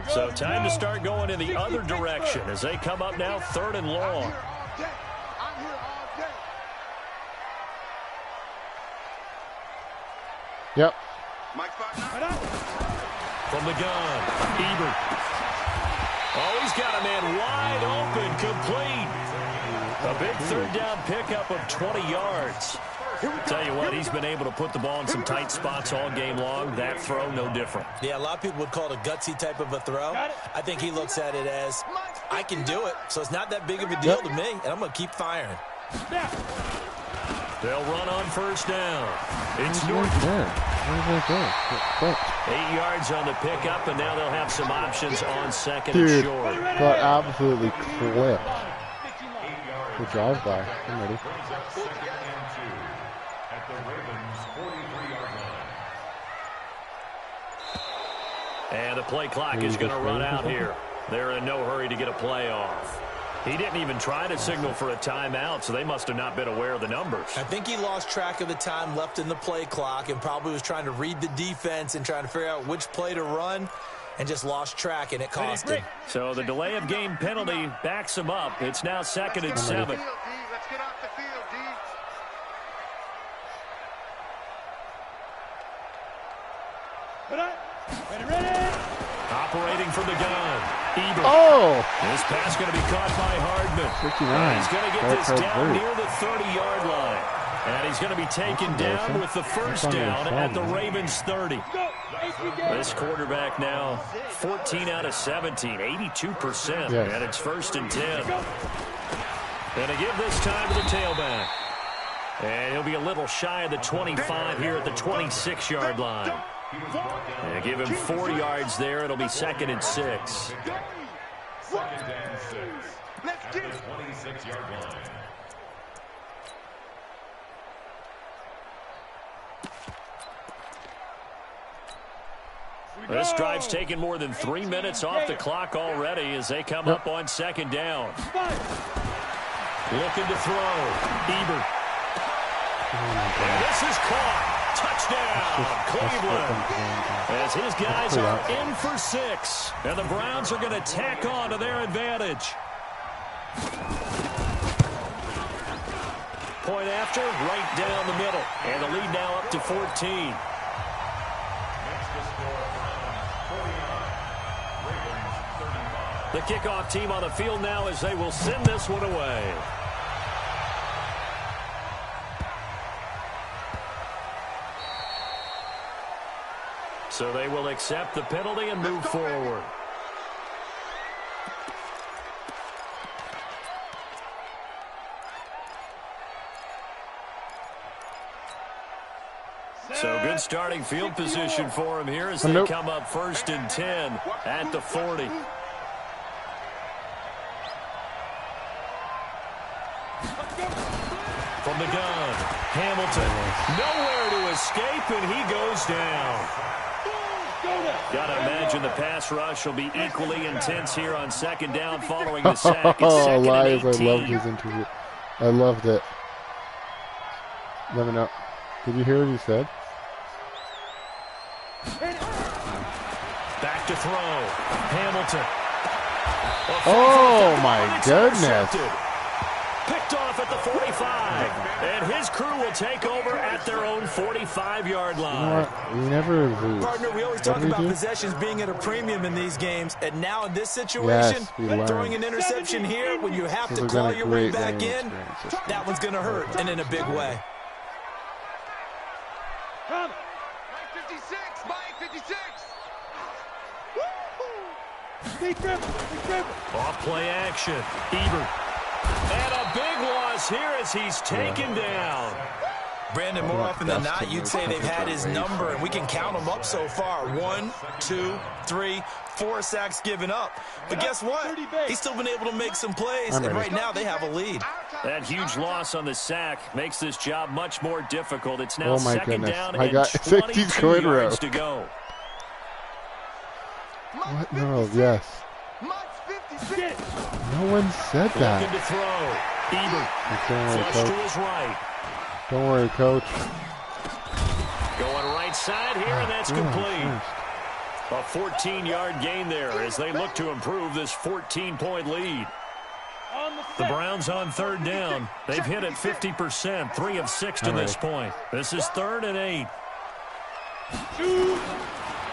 So time to start going in the other direction as they come up now 3rd and long. Yep. From the gun, Ebert. Oh, he's got a man wide open, complete. A big third down pickup of 20 yards. Tell you what, he's been able to put the ball in some tight spots all game long. That throw, no different. Yeah, a lot of people would call it a gutsy type of a throw. I think he looks at it as, I can do it, so it's not that big of a deal to me, and I'm going to keep firing. They'll run on first down. It's Norton. 8 yards on the pickup, and now they'll have some options on second and short. Got absolutely clipped. The drive-by. I'm ready. And the play clock is going to run out here. They're in no hurry to get a play off. He didn't even try to signal for a timeout, so they must have not been aware of the numbers. I think he lost track of the time left in the play clock and probably was trying to read the defense and trying to figure out which play to run and just lost track, and it cost him. So the delay of game penalty backs him up. It's now 2nd and 7. Let's get off the field, D. Ready. Operating from the gun. Ebert. Oh! This pass going to be caught by Hardman. 59. He's going to get this down near the 30-yard line. And he's going to be taken down with the first down at the Ravens 30. This quarterback now 14 out of 17, 82%. Yes. And it's 1st and 10. And to give this time to the tailback. And he'll be a little shy of the 25 here at the 26-yard line. And give him 4 yards there. It'll be 2nd and 6. 2nd and 6. Let's get it. 26-yard line. This drive's taken more than 3 minutes off the clock already as they come up on 2nd down. Looking to throw. Ebert. And this is caught. Touchdown, Cleveland. As his guys are in for 6. And the Browns are going to tack on to their advantage. Point after, right down the middle. And the lead now up to 14. The kickoff team on the field now as they will send this one away. So they will accept the penalty and move forward. So good starting field position for him here as they come up 1st and 10 at the 40. From the gun, Hamilton, nowhere to escape, and he goes down. Got to imagine the pass rush will be equally intense here on 2nd down following the sack. It's 2nd and 18. I loved his interview. I loved it. Let me know. Did you hear what he said? Back to throw. Hamilton. Oh, my goodness. Picked off at the 45. And his crew will take over at their own 45-yard line. You know what? We never lose. Partner, we always talk about possessions being at a premium in these games. And now in this situation, throwing an interception here when you have to claw your way back in, that one's going to hurt, and in a big way. Mike 56, Mike 56. Off play action. Ebert. And a big loss here as he's taken down. Brandon, more often than not, you'd say they've had his number, and we can count them up so far. 1, 2, 3, 4 sacks given up. But guess what? He's still been able to make some plays, and right now they have a lead. That huge loss on the sack makes this job much more difficult. It's now 2nd down I got and 22 yards to go. What? No, yes. No one said that. Looking to throw. Ebert. Flush to his right. Don't worry, coach. Going right side here, and that's complete. A 14-yard gain there as they look to improve this 14-point lead. The Browns on third down. They've hit it 50%, 3 of 6 to this point. This is 3rd and 8.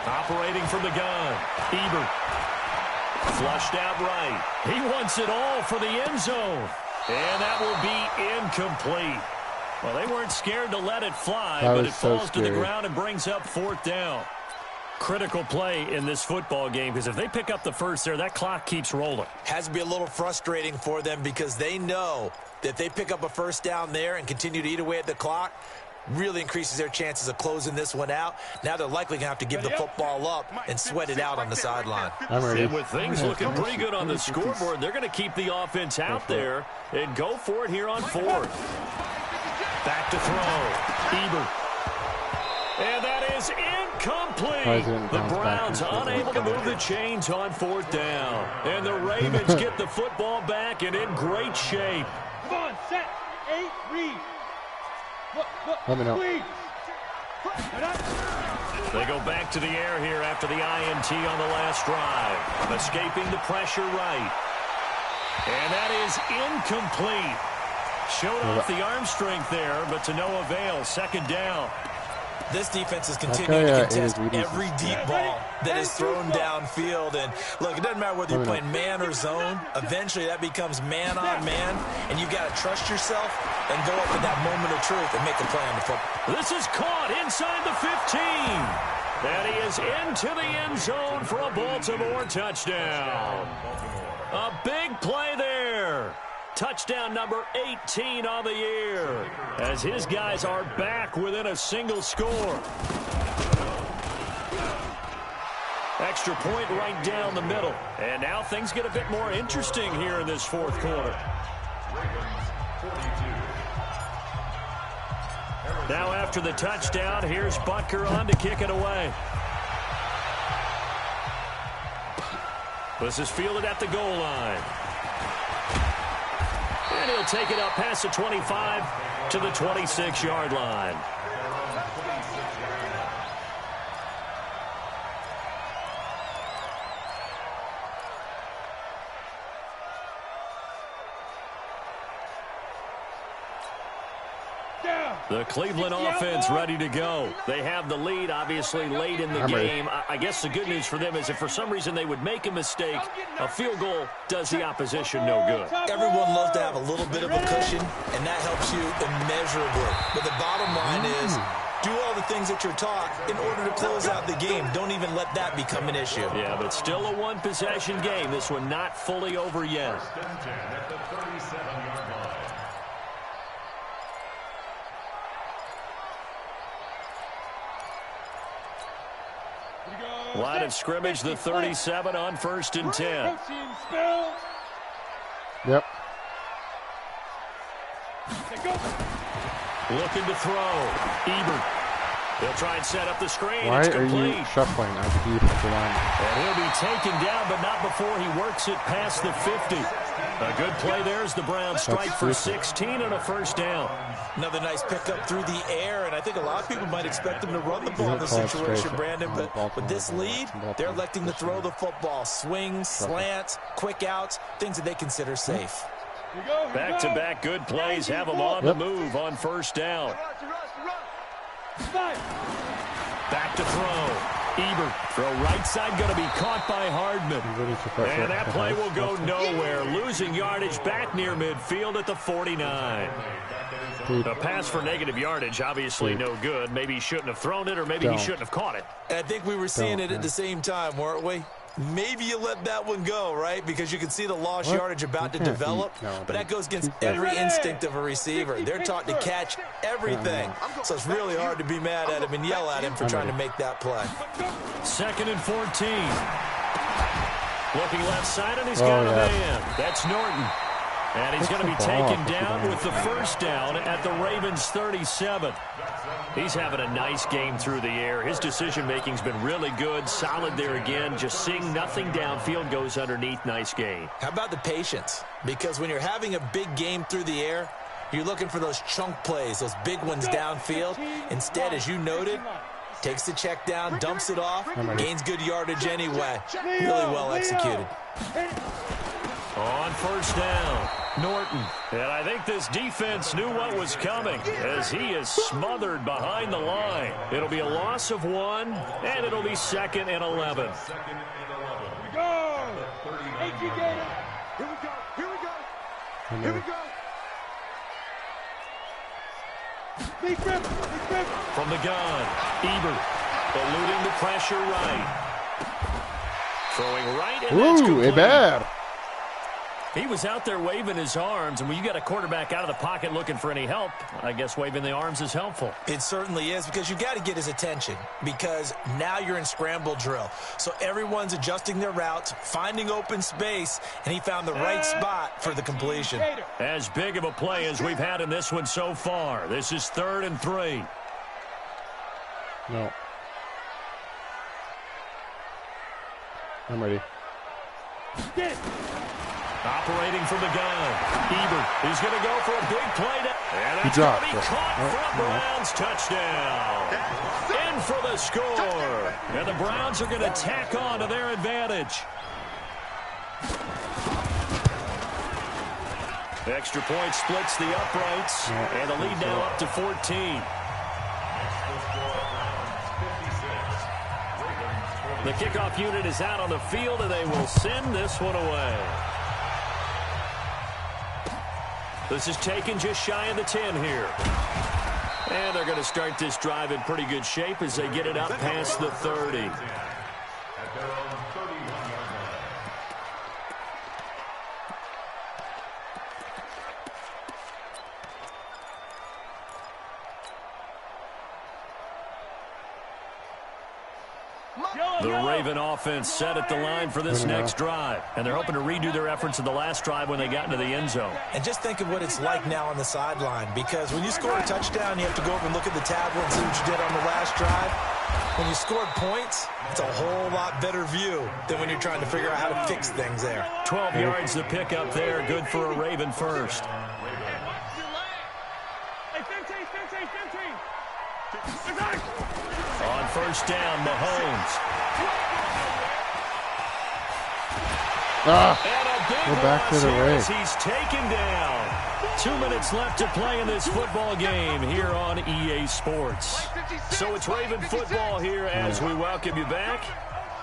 Operating from the gun. Ebert. Flushed out right. He wants it all for the end zone. And that will be incomplete. Well, they weren't scared to let it fly, but it falls to the ground and brings up 4th down. Critical play in this football game, because if they pick up the first there, that clock keeps rolling. Has to be a little frustrating for them because they know that if they pick up a first down there and continue to eat away at the clock, really increases their chances of closing this one out. Now they're likely going to have to give the football up and sweat it out on the sideline. And with things looking pretty good on the scoreboard, they're going to keep the offense out there and go for it here on 4th. Back to throw. Ebert. And that is incomplete. The Browns unable to move the chains on 4th down. And the Ravens get the football back and in great shape. Come on, set, 8, read. Let me know. They go back to the air here after the INT on the last drive. Escaping the pressure right. And that is incomplete. Showed off the arm strength there, but to no avail. 2nd down. This defense is continuing to contest every deep ball that is thrown downfield. And, look, it doesn't matter whether you're playing man or zone. Eventually, that becomes man on man, and you've got to trust yourself and go up at that moment of truth and make a play on the football. This is caught inside the 15. And he is into the end zone for a Baltimore touchdown. A big play there. Touchdown number 18 on the year as his guys are back within a single score. Extra point right down the middle. And now things get a bit more interesting here in this 4th quarter. Now after the touchdown, here's Butker on to kick it away. This is fielded at the goal line. And he'll take it up past the 25 to the 26-yard line. The Cleveland offense ready to go. They have the lead, obviously, late in the game. I guess the good news for them is if for some reason they would make a mistake, a field goal does the opposition no good. Everyone loves to have a little bit of a cushion, and that helps you immeasurably. But the bottom line is do all the things that you're taught in order to close out the game. Don't even let that become an issue. Yeah, but still a one-possession game. This one not fully over yet. At the 37-yard line. Line of scrimmage, the 37 on 1st and 10. Yep. Looking to throw. Ebert. He'll try and set up the screen. Why it's are complete. you shuffling as the defensive line? And he'll be taken down, but not before he works it past the 50. A good play there as the Browns strike for 16 and a 1st down. Another nice pickup through the air, and I think a lot of people might expect them to run the ball in this situation, Brandon, but with this lead, they're electing to throw the football. Swings, slants, quick outs, things that they consider safe. Back-to-back good plays have them on the move on 1st down. Back to throw. Ebert, throw right side, going to be caught by Hardman. And that play will go nowhere. Losing yardage back near midfield at the 49. A pass for negative yardage, obviously no good. Maybe he shouldn't have thrown it, or maybe he shouldn't have caught it. And I think we were seeing it at the same time, weren't we? Maybe you let that one go, right? Because you can see the lost yardage about to develop. But that goes against every instinct of a receiver. They're taught to catch everything. So it's really hard to be mad at him and yell at him for trying to make that play. 2nd and 14. Looking left side, and he's got a man. That's Norton. And he's going to be taken down with the first down at the Ravens' 37. He's having a nice game through the air. His decision-making's been really good. Solid there again. Just seeing nothing downfield, goes underneath. Nice game. How about the patience? Because when you're having a big game through the air, you're looking for those chunk plays, those big ones downfield. Instead, as you noted, takes the check down, dumps it off, gains good yardage anyway. Really well executed. On first down, Norton. And I think this defense knew what was coming as he is smothered behind the line. It'll be a loss of 1, and it'll be 2nd and 11. Go! Hey, you get it. Here we go. Here we go. Here we go. Big rip. Big rip. From the gun, Ebert eluding the pressure right. Throwing right, and that's complete. Ebert. He was out there waving his arms, and when you got a quarterback out of the pocket looking for any help, I guess waving the arms is helpful. It certainly is, because you got to get his attention, because now you're in scramble drill. So everyone's adjusting their routes, finding open space, and he found the right spot for the completion. As big of a play as we've had in this one so far. This is 3rd and 3. No. I'm ready. Operating from the gun, Ebert is going to go for a big play. And that's going to be caught from Browns. Touchdown. In for the score. And the Browns are going to tack on to their advantage. Extra point splits the uprights. And the lead now up to 14. The kickoff unit is out on the field, and they will send this one away. This is taken just shy of the 10 here. And they're going to start this drive in pretty good shape as they get it up past the 30. The Raven offense set at the line for this next drive. And they're hoping to redo their efforts in the last drive when they got into the end zone. And just think of what it's like now on the sideline, because when you score a touchdown, you have to go over and look at the tablet and see what you did on the last drive. When you scored points, it's a whole lot better view than when you're trying to figure out how to fix things there. 12 yards to pick up there. Good for a Raven first. On first down, Mahomes. Go back to the race. He's taken down. 2 minutes left to play in this football game here on EA Sports. So it's Raven football here as we welcome you back.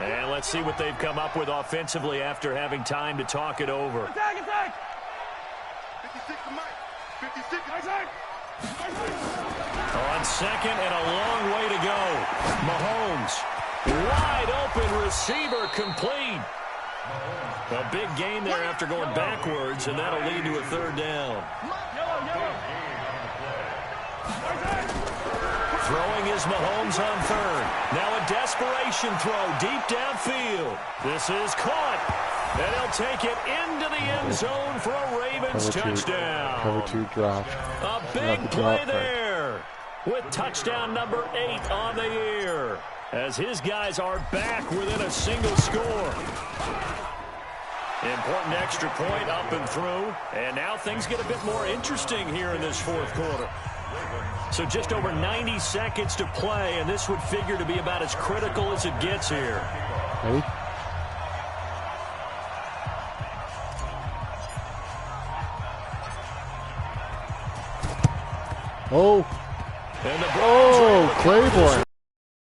And let's see what they've come up with offensively after having time to talk it over. Attack, attack. 56 to Mike. 56. Attack. On second and a long way to go. Mahomes, wide open receiver, complete. A big gain there after going backwards, and that'll lead to a 3rd down. Throwing is Mahomes on 3rd. Now a desperation throw deep downfield. This is caught. And he'll take it into the end zone for a Ravens touchdown. Cover 2 drop. A big play there with touchdown number 8 on the year as his guys are back within a single score. Important extra point up and through. And now things get a bit more interesting here in this 4th quarter. So just over 90 seconds to play, and this would figure to be about as critical as it gets here. Ready? Oh, Claiborne.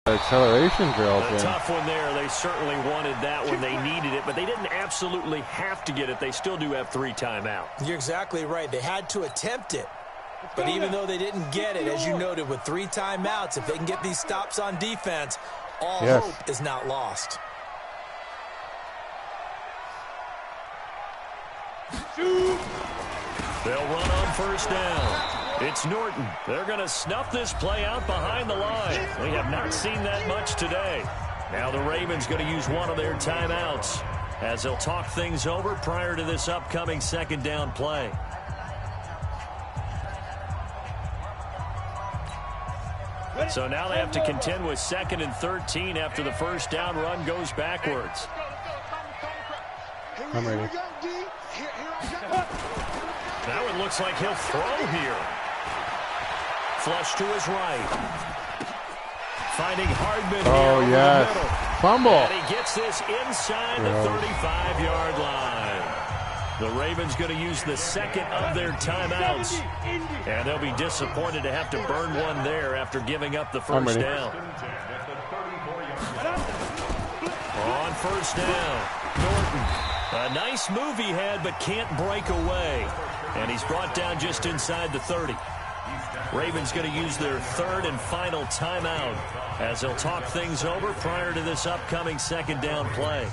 Acceleration drills. A tough one there. They certainly wanted that when they needed it, but they didn't absolutely have to get it. They still do have 3 timeouts. You're exactly right. They had to attempt it. But even though they didn't get it, as you noted, with 3 timeouts, if they can get these stops on defense, all hope is not lost. They'll run on first down. It's Norton. They're going to snuff this play out behind the line. We have not seen that much today. Now the Ravens going to use one of their timeouts. as they'll talk things over prior to this upcoming second down play. So now they have to contend with 2nd and 13 after the first down run goes backwards. I'm ready. Now it looks like he'll throw here. Flush to his right. Finding Hardman here over the middle. Fumble. And he gets this inside the 35-yard line. The Ravens going to use the second of their timeouts. And they'll be disappointed to have to burn one there after giving up the first down. On first down, Norton. A nice move he had, but can't break away. And he's brought down just inside the 30. Ravens going to use their third and final timeout as they'll talk things over prior to this upcoming second down play.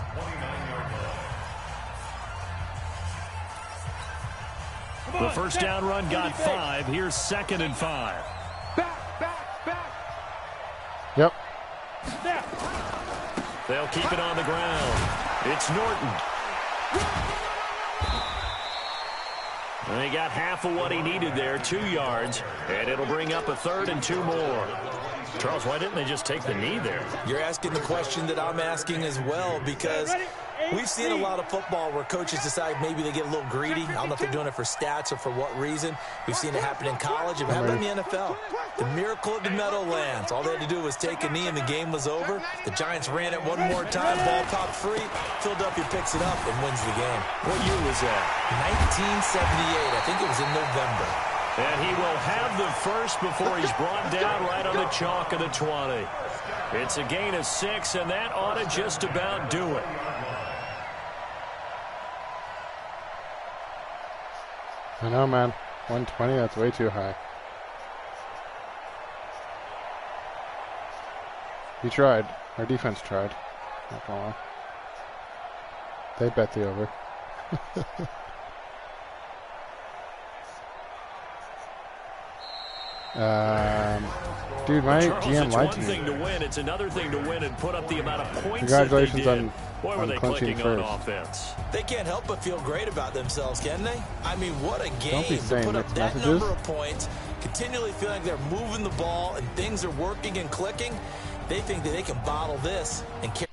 The first down run got 5. Here's 2nd and 5. Yep. They'll keep it on the ground. It's Norton. And he got half of what he needed there, 2 yards, and it'll bring up a 3rd and 2 more. Charles, why didn't they just take the knee there? You're asking the question that I'm asking as well, because we've seen a lot of football where coaches decide maybe they get a little greedy. I don't know if they're doing it for stats or for what reason. We've seen it happen in college. It happened in the NFL. The miracle of the Meadowlands. All they had to do was take a knee and the game was over. The Giants ran it one more time. Ball popped free. Philadelphia picks it up and wins the game. What year was that? 1978. I think it was in November. And he will have the first before he's brought down right on the chalk of the 20. It's a gain of 6, and that ought to just about do it. I know, man. 120, that's way too high. We tried. Our defense tried. Not gonna lie. They bet the over. Dude, my Charles, GM lied to me. It's one thing to win. It's another thing to win and put up the amount of points Congratulations that they did. on Boy, were they clinching clicking on first. offense. They can't help but feel great about themselves, can they? I mean, what a game Don't be to saying put up mixed that messages. number of points, continually feeling like they're moving the ball and things are working and clicking. They think that they can bottle this and carry